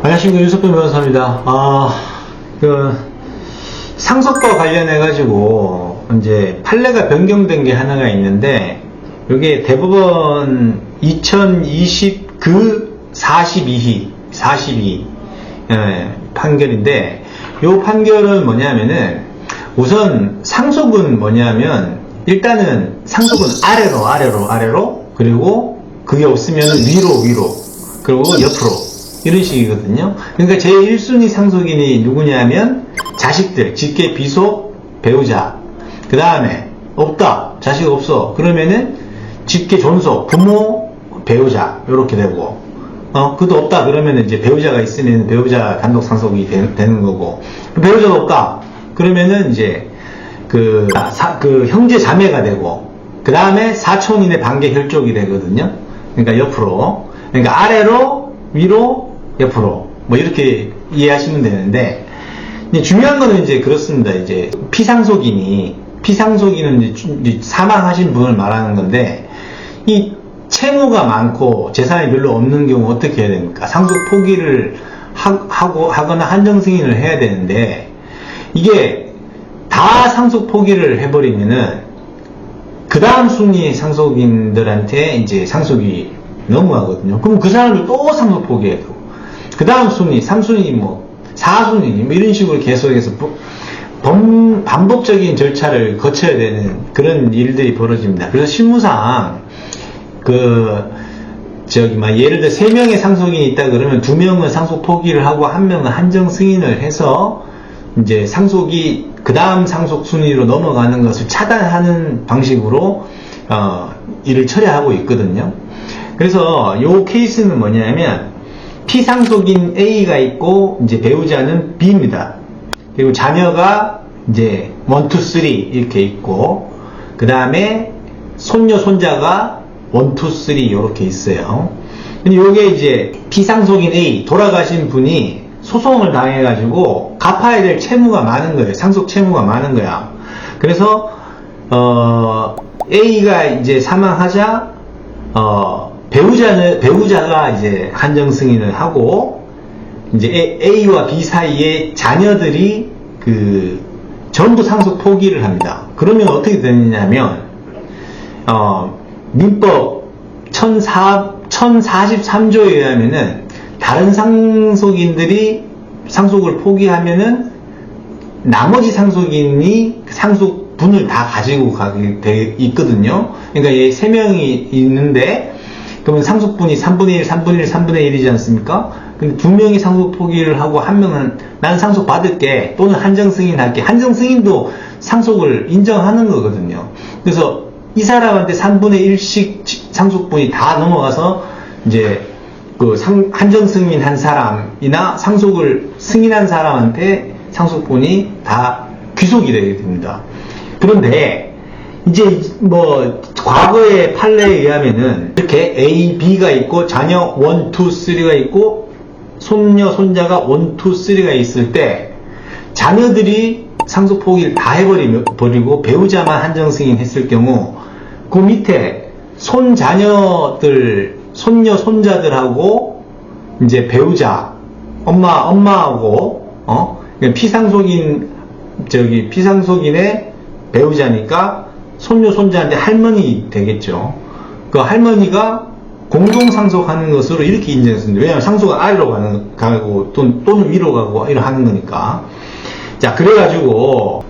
안녕하십니까, 윤석변 변호사입니다. 상속과 관련해가지고, 이제, 판례가 변경된 게 하나가 있는데, 이게 대법원 2020 42희, 판결인데, 요 판결은 뭐냐면은, 우선 상속은 뭐냐면, 일단은 상속은 아래로, 그리고 그게 없으면 위로, 그리고 옆으로. 이런 식이거든요. 그러니까 제1순위 상속인이 누구냐면 자식들, 직계, 비속, 배우자. 그 다음에 없다, 자식 없어. 그러면은 직계, 존속, 부모, 배우자 이렇게 되고, 그것도 없다 그러면은 이제 배우자가 있으면 배우자 단독 상속이 되는 거고, 배우자가 없다 그러면은 이제 그 형제 자매가 되고, 그 다음에 사촌인의 반계 혈족이 되거든요. 그러니까 옆으로, 그러니까 아래로, 위로, 옆으로, 뭐 이렇게 이해하시면 되는데, 이제 중요한 거는 이제 그렇습니다. 이제 피상속인은 이제 사망하신 분을 말하는 건데, 이 채무가 많고 재산이 별로 없는 경우 어떻게 해야 됩니까? 상속 포기를 하거나 한정 승인을 해야 되는데, 이게 다 상속 포기를 해버리면은 그 다음 순위 상속인들한테 이제 상속이 넘어가거든요. 그럼 그 사람들 또 상속 포기해야 되고, 그 다음 순위, 3순위, 4순위, 이런 식으로 계속해서 반복적인 절차를 거쳐야 되는 그런 일들이 벌어집니다. 그래서 실무상, 예를 들어 3명의 상속인이 있다 그러면 2명은 상속 포기를 하고 1명은 한정 승인을 해서 이제 상속이 그 다음 상속 순위로 넘어가는 것을 차단하는 방식으로, 일을 처리하고 있거든요. 그래서 요 케이스는 뭐냐면, 피상속인 A가 있고, 이제 배우자는 B입니다. 그리고 자녀가 이제 1, 2, 3 이렇게 있고, 그 다음에 손녀, 손자가 1, 2, 3 이렇게 있어요. 근데 요게 이제 피상속인 A, 돌아가신 분이 소송을 당해가지고 갚아야 될 채무가 많은 거예요. 상속 채무가 많은 거야. 그래서, A가 이제 사망하자, 배우자가 이제 한정 승인을 하고, 이제 A와 B 사이에 자녀들이 전부 상속 포기를 합니다. 그러면 어떻게 되느냐면, 민법 1043조에 의하면은, 다른 상속인들이 상속을 포기하면은, 나머지 상속인이 상속분을 다 가지고 가게 돼 있거든요. 그러니까 얘 3명이 있는데, 그러면 상속분이 3분의 1, 3분의 1, 3분의 1이지 않습니까? 근데 2명이 상속 포기를 하고 1명은 난 상속 받을게, 또는 한정 승인할게. 한정 승인도 상속을 인정하는 거거든요. 그래서 이 사람한테 3분의 1씩 상속분이 다 넘어가서 이제 한정 승인한 사람이나 상속을 승인한 사람한테 상속분이 다 귀속이 되게 됩니다. 그런데 이제 과거의 판례에 의하면은 이렇게 A, B가 있고 자녀 1, 2, 3가 있고 손녀, 손자가 1, 2, 3가 있을 때 자녀들이 상속 포기를 다 해버리고 배우자만 한정 승인했을 경우 그 밑에 손자녀들, 손녀, 손자들하고 이제 배우자, 엄마하고 피상속인의 배우자니까 손녀, 손자한테 할머니 되겠죠. 그 할머니가 공동상속하는 것으로 이렇게 인정했습니다. 왜냐하면 상속은 아래로 가고 또는 위로 가고 이렇게 하는 거니까. 자, 그래가지고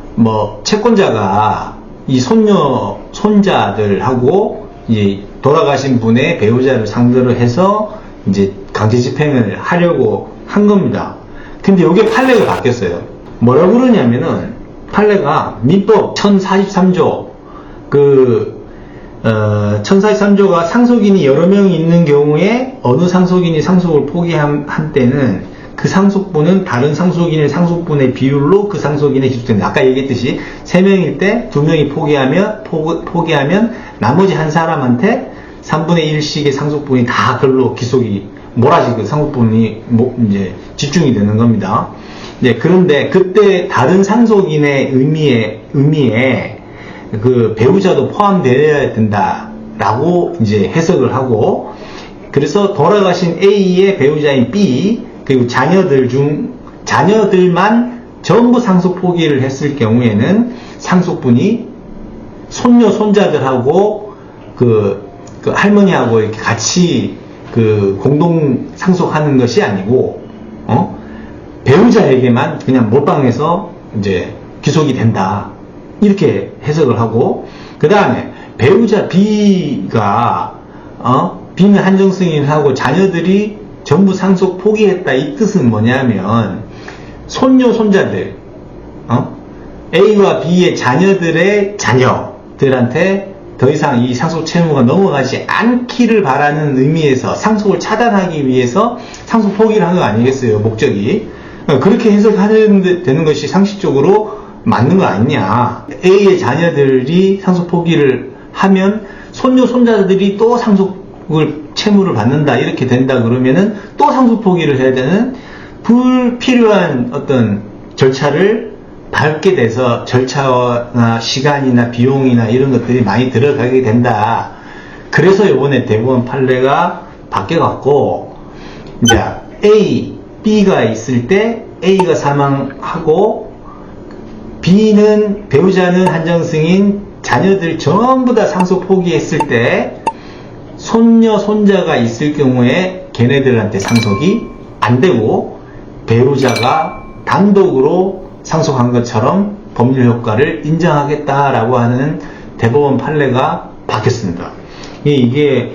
채권자가 이 손녀, 손자들하고 이제 돌아가신 분의 배우자를 상대로 해서 이제 강제 집행을 하려고 한 겁니다. 근데 이게 판례가 바뀌었어요. 뭐라고 그러냐면은 판례가 민법 1043조 1043조가 상속인이 여러 명이 있는 경우에 어느 상속인이 상속을 포기한 때는 그 상속분은 다른 상속인의 상속분의 비율로 그 상속인에 기속된다. 아까 얘기했듯이 3명일 때 2명이 포기하면 나머지 한 사람한테 3분의 1씩의 상속분이 다 그걸로 기속이 몰아지고 상속분이 이제 집중이 되는 겁니다. 네, 그런데 그때 다른 상속인의 의미에 그 배우자도 포함되어야 된다라고 이제 해석을 하고, 그래서 돌아가신 A의 배우자인 B, 그리고 자녀들만 전부 상속 포기를 했을 경우에는 상속분이 손녀 손자들하고 그 할머니하고 이렇게 같이 공동 상속하는 것이 아니고 배우자에게만 그냥 몰빵해서 이제 귀속이 된다, 이렇게 해석을 하고, 그 다음에 배우자 B가 B는 한정승인하고 자녀들이 전부 상속 포기했다, 이 뜻은 뭐냐면 손녀 손자들 A와 B의 자녀들의 자녀들한테 더 이상 이 상속 채무가 넘어가지 않기를 바라는 의미에서 상속을 차단하기 위해서 상속 포기를 한 거 아니겠어요, 목적이. 그렇게 해석하는 되는 것이 상식적으로 맞는 거 아니냐. A의 자녀들이 상속 포기를 하면 손녀 손자들이 또 상속을 채무를 받는다, 이렇게 된다 그러면은 또 상속 포기를 해야 되는 불필요한 어떤 절차를 밟게 돼서 절차나 시간이나 비용이나 이런 것들이 많이 들어가게 된다. 그래서 이번에 대법원 판례가 바뀌어갖고 이제 A, B가 있을 때 A가 사망하고 B는 배우자는 한정승인, 자녀들 전부 다 상속 포기했을 때 손녀 손자가 있을 경우에 걔네들한테 상속이 안 되고 배우자가 단독으로 상속한 것처럼 법률 효과를 인정하겠다라고 하는 대법원 판례가 바뀌었습니다. 이게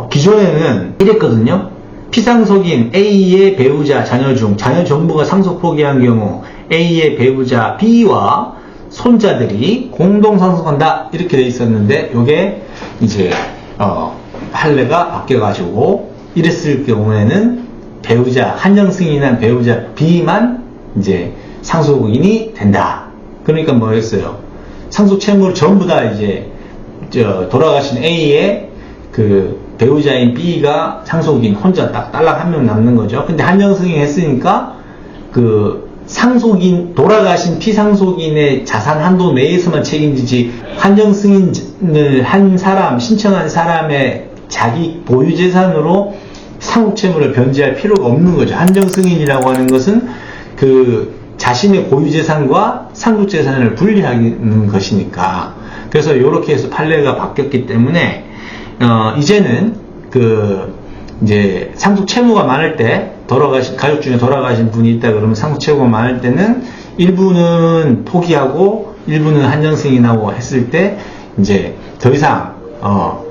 기존에는 이랬거든요. 피상속인 A의 배우자 자녀 중 자녀 전부가 상속 포기한 경우 A의 배우자 B와 손자들이 공동 상속한다, 이렇게 돼 있었는데 이게 이제 판례가 바뀌어가지고 이랬을 경우에는 배우자 한정승인한 배우자 B만 이제 상속인이 된다. 그러니까 뭐였어요? 상속 채무를 전부 다 이제 돌아가신 A의 배우자인 B가 상속인 혼자 딱 딸랑 한 명 남는 거죠. 근데 한정승인 했으니까 상속인, 돌아가신 피상속인의 자산 한도 내에서만 책임지지, 한정승인을 한 사람, 신청한 사람의 자기 보유 재산으로 상속 채무를 변제할 필요가 없는 거죠. 한정승인이라고 하는 것은 자신의 고유 재산과 상속 재산을 분리하는 것이니까. 그래서 이렇게 해서 판례가 바뀌었기 때문에 이제는 이제 상속 채무가 많을 때, 가족 중에 돌아가신 분이 있다 그러면 상속 채무가 많을 때는 일부는 포기하고 일부는 한정승인하고 했을 때 이제 더 이상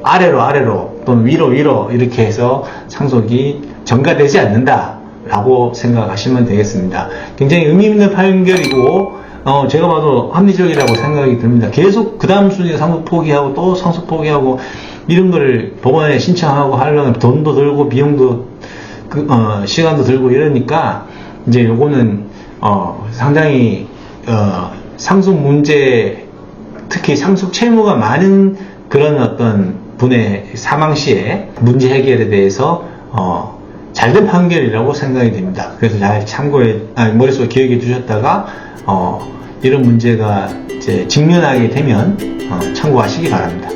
아래로 또는 위로 이렇게 해서 상속이 전가되지 않는다 라고 생각하시면 되겠습니다. 굉장히 의미 있는 판결이고 제가 봐도 합리적이라고 생각이 듭니다. 계속 그 다음 순위에 상속 포기하고 또 상속 포기하고 이런 거를 법원에 신청하고 하려면 돈도 들고 비용도 시간도 들고 이러니까 이제 요거는 상당히 상속 문제, 특히 상속 채무가 많은 그런 어떤 분의 사망 시에 문제 해결에 대해서 잘된 판결이라고 생각이 됩니다. 그래서 잘 머릿속에 기억해 두셨다가 이런 문제가 이제 직면하게 되면 참고하시기 바랍니다.